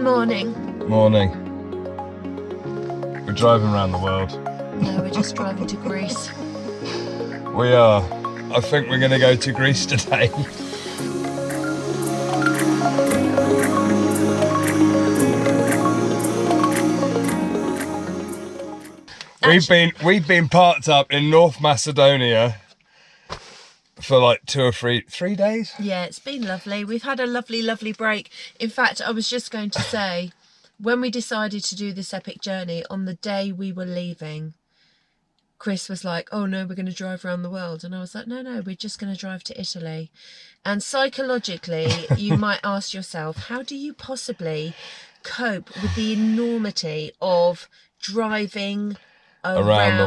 Morning. Morning. We're driving around the world. No, we're just driving to Greece. We are. I think we're going to go to Greece today. We've been parked up in North Macedonia for like 2 or 3 days. Yeah, it's been lovely. We've had a lovely break. In fact, I was just going to say, when we decided to do this epic journey, on the day we were leaving, Chris was like, oh no, we're going to drive around the world. And I was like, no, we're just going to drive to Italy. And psychologically, you might ask yourself, how do you possibly cope with the enormity of driving around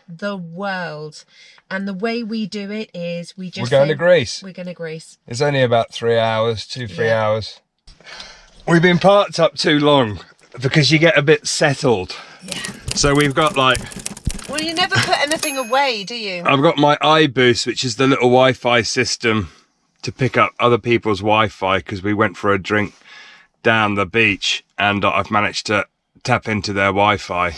the world? And the way we do it is we're going to Greece. We're going to Greece. It's only about 3 hours, 3 hours. We've been parked up too long because you get a bit settled. Yeah. So we've got like... Well, you never put anything away, do you? I've got my iBoost, which is the little Wi-Fi system to pick up other people's Wi-Fi, because we went for a drink down the beach and I've managed to tap into their Wi-Fi.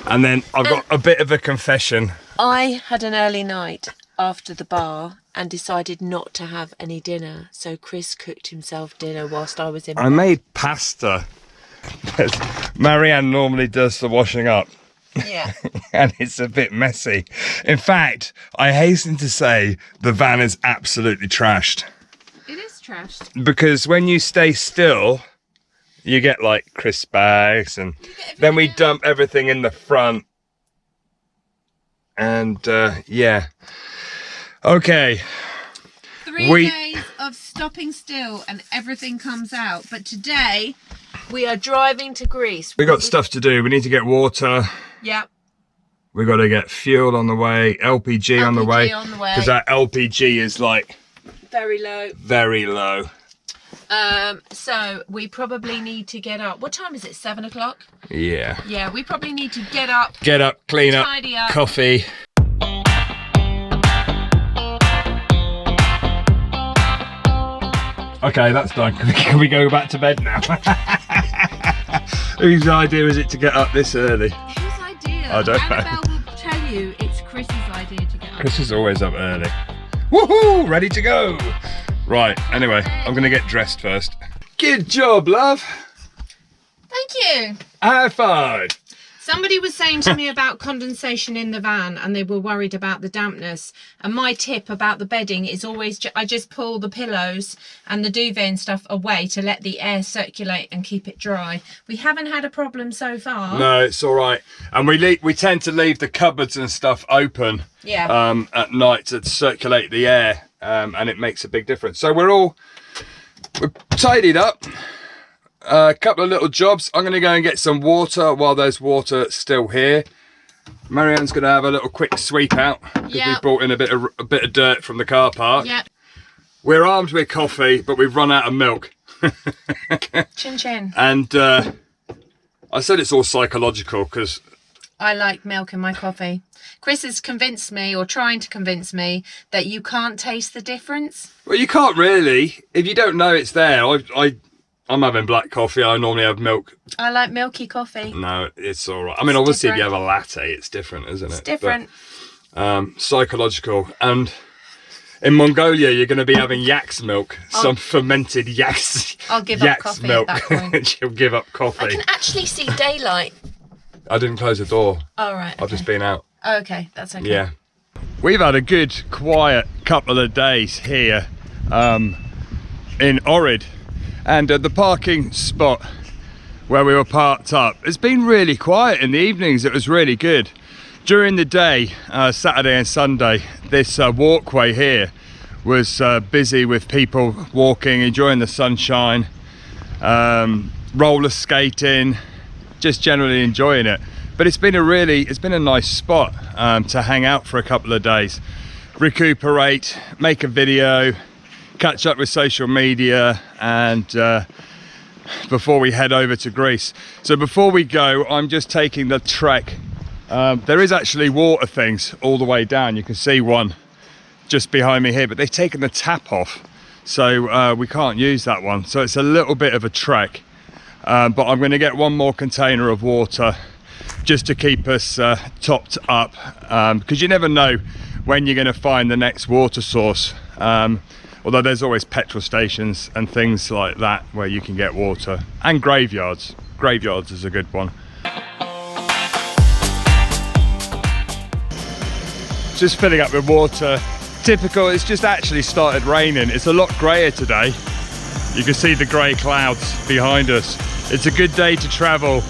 And then I've got a bit of a confession. I had an early night after the bar and decided not to have any dinner. So Chris cooked himself dinner whilst I was in bed. I made pasta. Marianne normally does the washing up. Yeah. And it's a bit messy. In fact, I hasten to say the van is absolutely trashed. It is trashed. Because when you stay still, you get like crisp bags, and then we dump everything in the front. And yeah. Okay. 3 days of stopping still and everything comes out. But today we are driving to Greece. We got stuff to do. We need to get water. Yep. We got to get fuel on the way, LPG on the way. Because our LPG is like very low. Very low. So we probably need to get up. What time is it? 7 o'clock? Yeah. Yeah, we probably need to get up. Get up, clean up, tidy up. Coffee. Okay, that's done. Can we go back to bed now? Whose idea is it to get up this early? Whose idea? I don't know. Annabelle will tell you it's Chris's idea to get up. Chris is always up early. Woohoo! Ready to go! Right, anyway, I'm going to get dressed first. Good job, love. Thank you. High five. Somebody was saying to me about condensation in the van and they were worried about the dampness. And my tip about the bedding is always, I just pull the pillows and the duvet and stuff away to let the air circulate and keep it dry. We haven't had a problem so far. No, it's all right. And we tend to leave the cupboards and stuff open at night to circulate the air. And it makes a big difference. So we're tidied up. A couple of little jobs. I'm going to go and get some water while there's water still here. Marianne's going to have a little quick sweep out because we brought in a bit of dirt from the car park. Yeah. We're armed with coffee, but we've run out of milk. Chin chin. And I said it's all psychological because I like milk in my coffee. Chris has convinced me, or trying to convince me, that you can't taste the difference. Well, you can't really. If you don't know it's there. I'm having black coffee. I normally have milk. I like milky coffee. No, it's all right. I mean, obviously, if you have a latte, it's different, isn't it? It's different. But, psychological. And in Mongolia, you're going to be having yak's milk. Some fermented yak's I'll give up coffee milk. At that point. She'll give up coffee. I can actually see daylight. I didn't close the door. All right. Okay. I've just been out. Oh, okay, that's okay. Yeah. We've had a good, quiet couple of days here in Ohrid. And the parking spot where we were parked up, it's been really quiet in the evenings. It was really good. During the day, Saturday and Sunday, this walkway here was busy with people walking, enjoying the sunshine, roller skating, just generally enjoying it. But it's been a nice spot to hang out for a couple of days, recuperate, make a video, catch up with social media, and before we head over to Greece. So before we go, I'm just taking the trek. There is actually water things all the way down. You can see one just behind me here, but they've taken the tap off, so we can't use that one. So it's a little bit of a trek. but I'm going to get one more container of water just to keep us topped up, because you never know when you're going to find the next water source, although there's always petrol stations and things like that where you can get water, and graveyards is a good one. Just filling up with water. Typical, it's just actually started raining. It's a lot grayer today. You can see the grey clouds behind us. It's a good day to travel,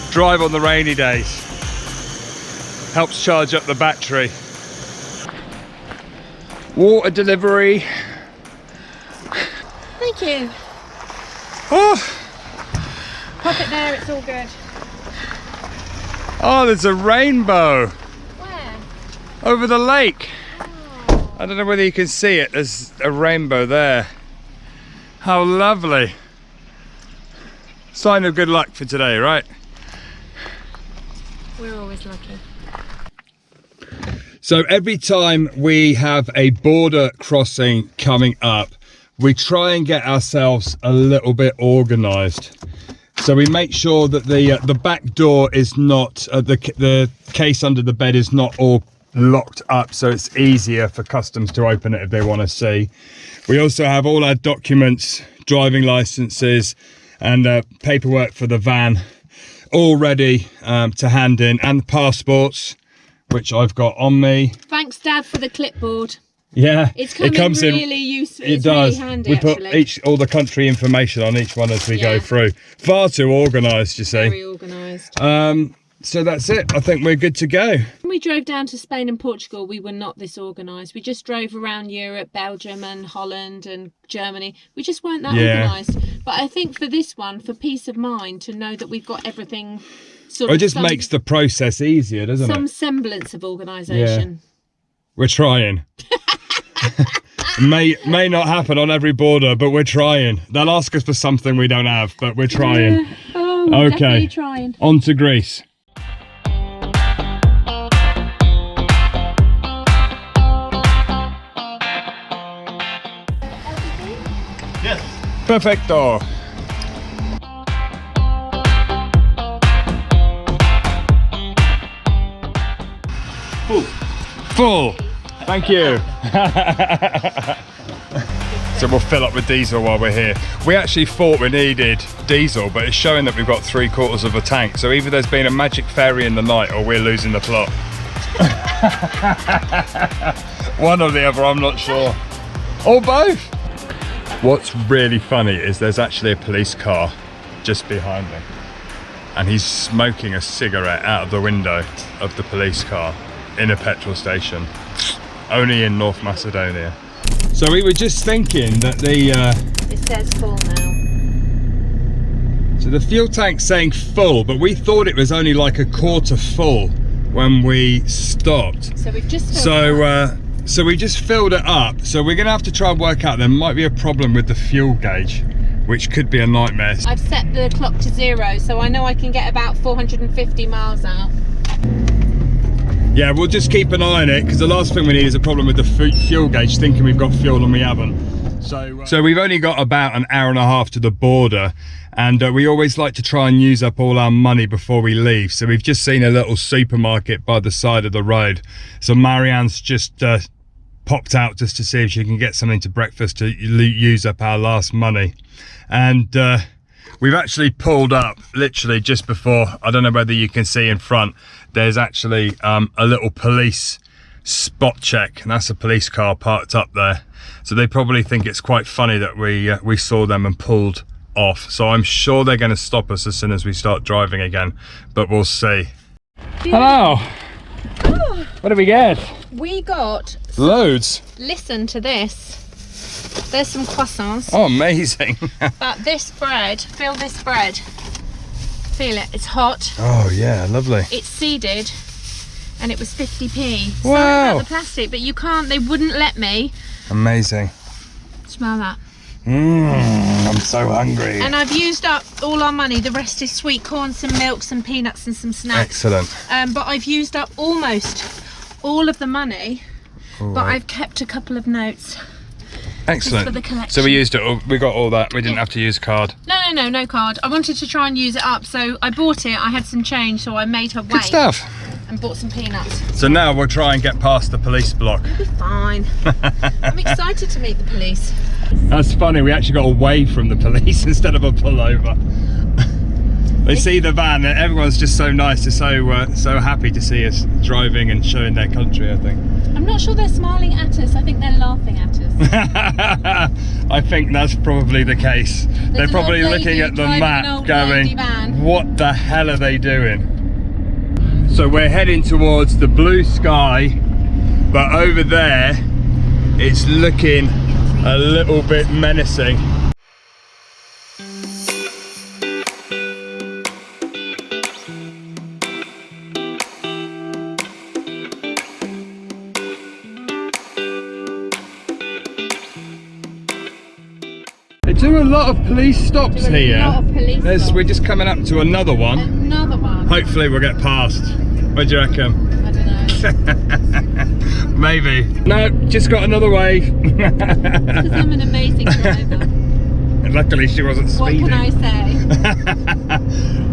drive on the rainy days. Helps charge up the battery. Water delivery. Thank you. Oh, Pop it there, it's all good. oh, there's a rainbow Where? over the lake. Oh. I don't know whether you can see it. There's a rainbow there. How lovely. Sign of good luck for today, right? We're always lucky. So every time we have a border crossing coming up, we try and get ourselves a little bit organized. So we make sure that the back door is not, the case under the bed is not all locked up, so it's easier for customs to open it if they want to see. We also have all our documents, driving licenses and paperwork for the van all ready to hand in, and the passports, which I've got on me. Thanks, Dad, for the clipboard. Yeah, It's coming it comes really in. useful. It It's does. really handy, We put actually. all the country information on each one as we go Yeah. through. Far too organised, you see. Very organised. So that's it. I think we're good to go. When we drove down to Spain and Portugal, we were not this organised. We just drove around Europe, Belgium and Holland and Germany. We just weren't that Yeah. organised. But I think for this one, for peace of mind, to know that we've got everything sort It of just makes the process easier, doesn't some it? semblance of organisation. We're trying. may not happen on every border, but we're trying. They'll ask us for something we don't have, but we're trying. Oh, we're Okay. definitely trying. On to Greece. Yes. Perfecto. Full. Full. Thank you. So we'll fill up with diesel while we're here. We actually thought we needed diesel, but it's showing that we've got 3/4 of a tank. So either there's been a magic fairy in the night or we're losing the plot. One or the other, I'm not sure. Or both. What's really funny is there's actually a police car just behind me. And he's smoking a cigarette out of the window of the police car in a petrol station. Only in North Macedonia. So we were just thinking that It says full now. so the fuel tank's saying full, but we thought it was only like a quarter full when we stopped. So we've just filled it up. So we just filled it up. So we're gonna have to try and work out, there might be a problem with the fuel gauge, which could be a nightmare. I've set the clock to 0, so I know I can get about 450 miles out. Yeah, we'll just keep an eye on it, because the last thing we need is a problem with the fuel gauge, thinking we've got fuel and we haven't. So we've only got about an hour and a half to the border, and we always like to try and use up all our money before we leave. So we've just seen a little supermarket by the side of the road. So Marianne's just popped out just to see if she can get something to breakfast to use up our last money. And we've actually pulled up literally just before, I don't know whether you can see in front, there's actually a little police spot check, and that's a police car parked up there. So they probably think it's quite funny that we saw them and pulled off. So I'm sure they're going to stop us as soon as we start driving again, but we'll see. Hello. Oh, What did we get? we got, Loads. listen to this. There's some croissants, Oh, amazing. but this bread, feel this bread. Feel it, it's hot, Oh yeah, lovely. it's seeded, and it was 50p. Wow. Sorry about the plastic, but you can't, they wouldn't let me. Amazing. Smell that. I'm so hungry. And I've used up all our money. The rest is sweet corn, some milk, some peanuts and some snacks. Excellent. But I've used up almost all of the money, but right. I've kept a couple of notes. Excellent. for the collection. So we used it all, we got all that, we didn't have to use a card. No card. I wanted to try and use it up, so I bought it. I had some change, so I made her wait. Good stuff. And bought some peanuts. So now we'll try and get past the police block. It'll be fine. I'm excited to meet the police. That's funny, we actually got away from the police instead of a pullover. They see the van and everyone's just so nice, they're so happy to see us driving and showing their country, I think. I'm not sure they're smiling at us, I think they're laughing at us. I think that's probably the case. They're probably looking at the map going, what the hell are they doing? So we're heading towards the blue sky, but over there it's looking a little bit menacing. They do a lot of police stops here. We're just coming up to another one. Another one. Hopefully we'll get past. What do you reckon? I don't know. Maybe. No, just got another wave. Because I'm an amazing driver. Luckily she wasn't speeding. What can I say?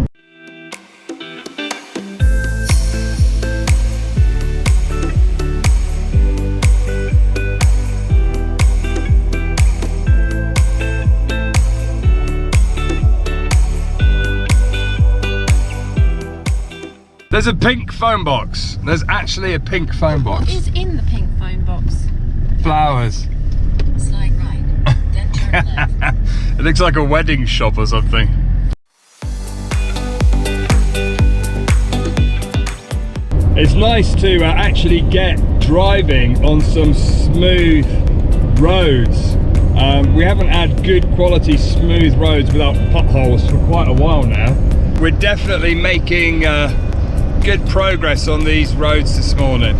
There's a pink phone box. There's actually a pink phone box. What is in the pink phone box? Flowers. Slide right, then turn left. It looks like a wedding shop or something. It's nice to actually get driving on some smooth roads. We haven't had good quality smooth roads without potholes for quite a while now. We're definitely making good progress on these roads this morning.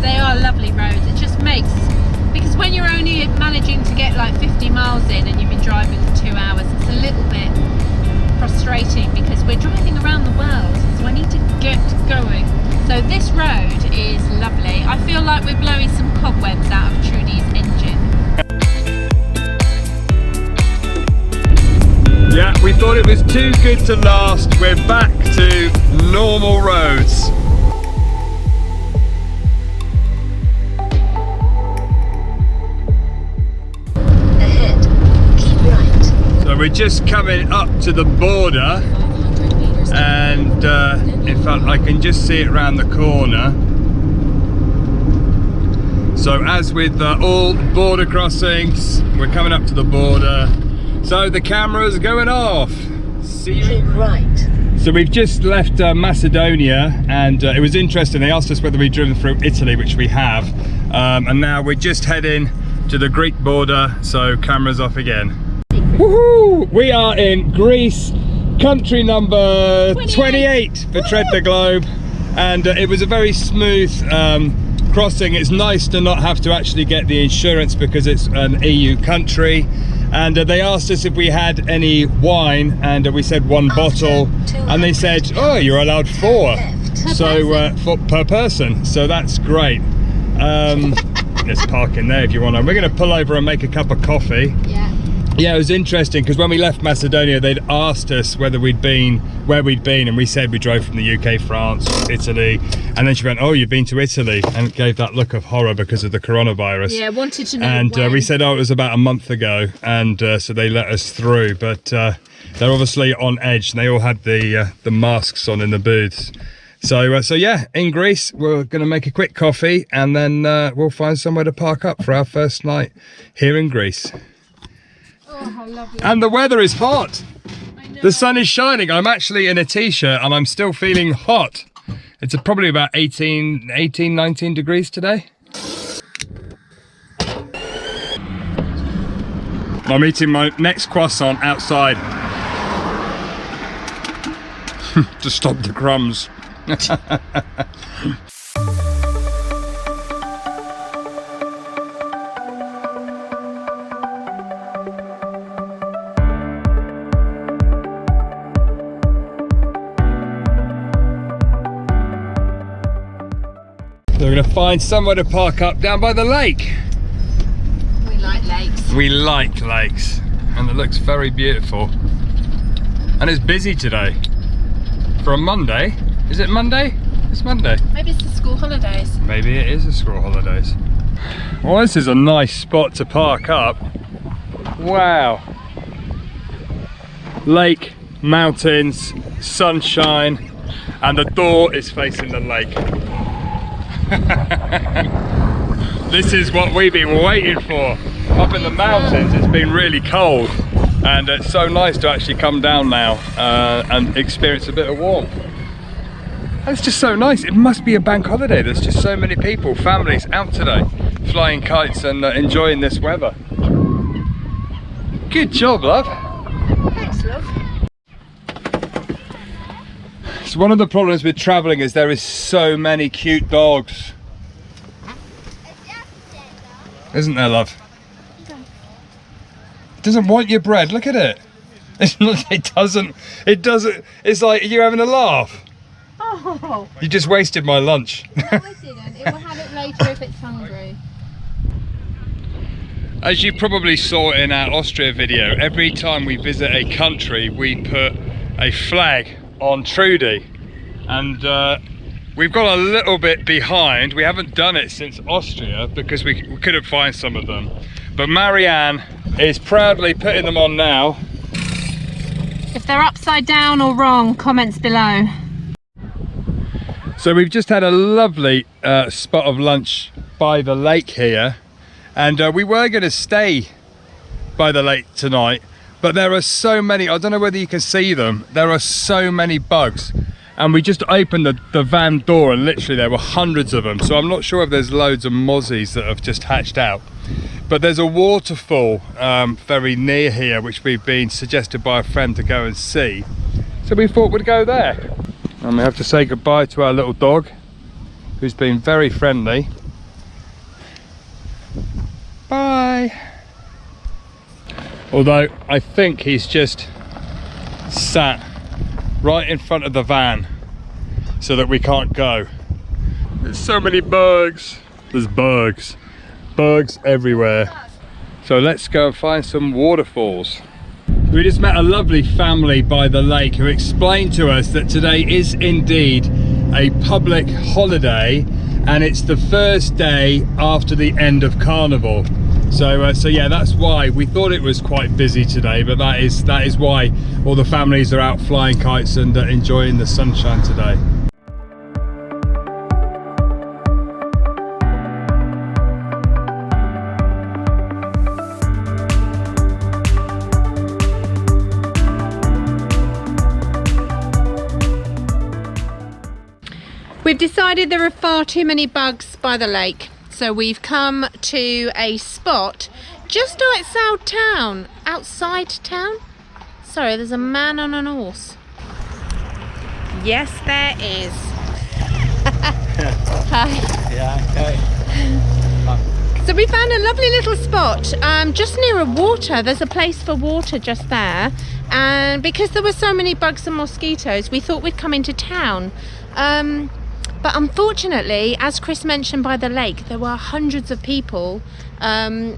They are lovely roads. It just makes, because when you're only managing to get like 50 miles in and you've been driving for 2 hours, it's a little bit frustrating because we're driving around the world, so I need to get going. So this road is lovely. I feel like we're blowing some cobwebs out of Trudy's engine. Yeah, we thought it was too good to last. We're back to normal roads. Ahead, keep right. So we're just coming up to the border, 500 meters. and in fact I can just see it around the corner. So as with all border crossings, we're coming up to the border. So the camera's going off. See you. Keep right. So we've just left Macedonia, and it was interesting. They asked us whether we'd driven through Italy, which we have, and now we're just heading to the Greek border. So camera's off again. Woohoo! We are in Greece, country number 28 for Tread the Globe, and it was a very smooth crossing. It's nice to not have to actually get the insurance because it's an EU country. And they asked us if we had any wine, and we said 1 bottle, and they said, oh, you're allowed 4, so per person, so that's great. Let's park in there if you want to. We're going to pull over and make a cup of coffee. Yeah, it was interesting because when we left Macedonia, they'd asked us whether we'd been, where we'd been, and we said we drove from the UK, France, Italy, and then she went, oh, you've been to Italy, and gave that look of horror because of the coronavirus. Yeah, wanted to know. And we said, oh, it was about a month ago, and so they let us through, but they're obviously on edge, and they all had the masks on in the booths. So yeah, in Greece, we're going to make a quick coffee, and then we'll find somewhere to park up for our first night here in Greece. Oh, how lovely. And the weather is hot. I know. The sun is shining. I'm actually in a t-shirt and I'm still feeling hot. It's probably about 18, 19 degrees today. I'm eating my next croissant outside to stop the crumbs. So we're going to find somewhere to park up down by the lake. We like lakes. We like lakes, and it looks very beautiful. And it's busy today. For a Monday. Is it Monday? It's Monday. Maybe it's the school holidays. Maybe it is the school holidays. Well, this is a nice spot to park up. Wow. Lake, mountains, sunshine, and the door is facing the lake. This is what we've been waiting for. Up in the mountains, it's been really cold, and it's so nice to actually come down now and experience a bit of warmth. It's just so nice. It must be a bank holiday. There's just so many people, families out today, flying kites and enjoying this weather. Good job, love. Thanks, love. So one of the problems with traveling is there is so many cute dogs. Isn't there, love? It doesn't want your bread. Look at it. It doesn't. It's like, are you having a laugh? Oh. You just wasted my lunch. No, I didn't. It will have it later if it's hungry. As you probably saw in our Austria video, every time we visit a country, we put a flag on Trudy. And we've got a little bit behind. We haven't done it since Austria because we couldn't find some of them. But Marianne is proudly putting them on now. If they're upside down or wrong, comments below. So we've just had a lovely spot of lunch by the lake here, and we were going to stay by the lake tonight, but there are so many, I don't know whether you can see them, there are so many bugs, and we just opened the van door and literally there were hundreds of them, so I'm not sure if there's loads of mozzies that have just hatched out. But there's a waterfall very near here which we've been suggested by a friend to go and see, so we thought we'd go there. And we have to say goodbye to our little dog, who's been very friendly. Bye. Although I think he's just sat right in front of the van so that we can't go. There's so many bugs. There's bugs. Bugs everywhere. So let's go and find some waterfalls. We just met a lovely family by the lake who explained to us that today is indeed a public holiday and it's the first day after the end of Carnival. So yeah, that's why we thought it was quite busy today, but that is why all the families are out flying kites and enjoying the sunshine today. We've decided there are far too many bugs by the lake, so we've come to a spot just outside town. Sorry, there's a man on an horse. Yes, there is. Hi. Yeah, okay. So we found a lovely little spot just near a water. There's a place for water just there, and because there were so many bugs and mosquitoes, we thought we'd come into town. But unfortunately, as Chris mentioned by the lake, there were hundreds of people and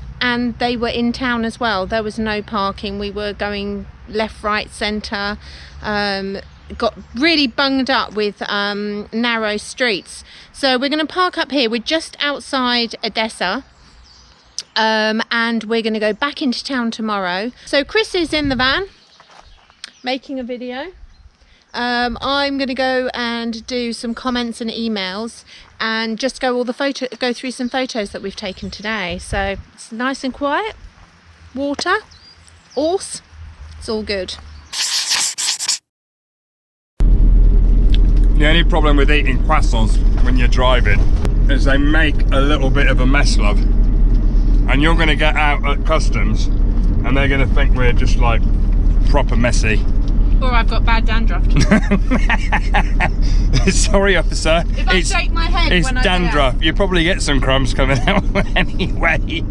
they were in town as well. There was no parking. We were going left, right, centre. Got really bunged up with narrow streets. So we're going to park up here. We're just outside Odessa. And we're going to go back into town tomorrow. So Chris is in the van making a video. I'm going to go and do some comments and emails and just go through some photos that we've taken today. So it's nice and quiet. Water, horse, it's all good. The only problem with eating croissants when you're driving is they make a little bit of a mess, love. And you're going to get out at customs and they're going to think we're just like proper messy. Or I've got bad dandruff. Sorry, officer. If I shake my head it's when I dandruff. You probably get some crumbs coming out anyway.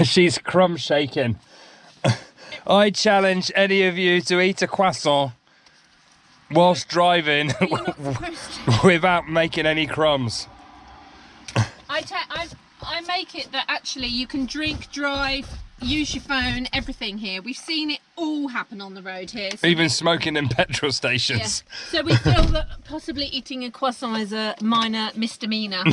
She's crumb shaking. I challenge any of you to eat a croissant whilst driving without making any crumbs. I take it that actually you can drink, drive, use your phone, everything here. We've seen it all happen on the road here. So Even smoking in petrol stations. So we feel that possibly eating a croissant is a minor misdemeanor.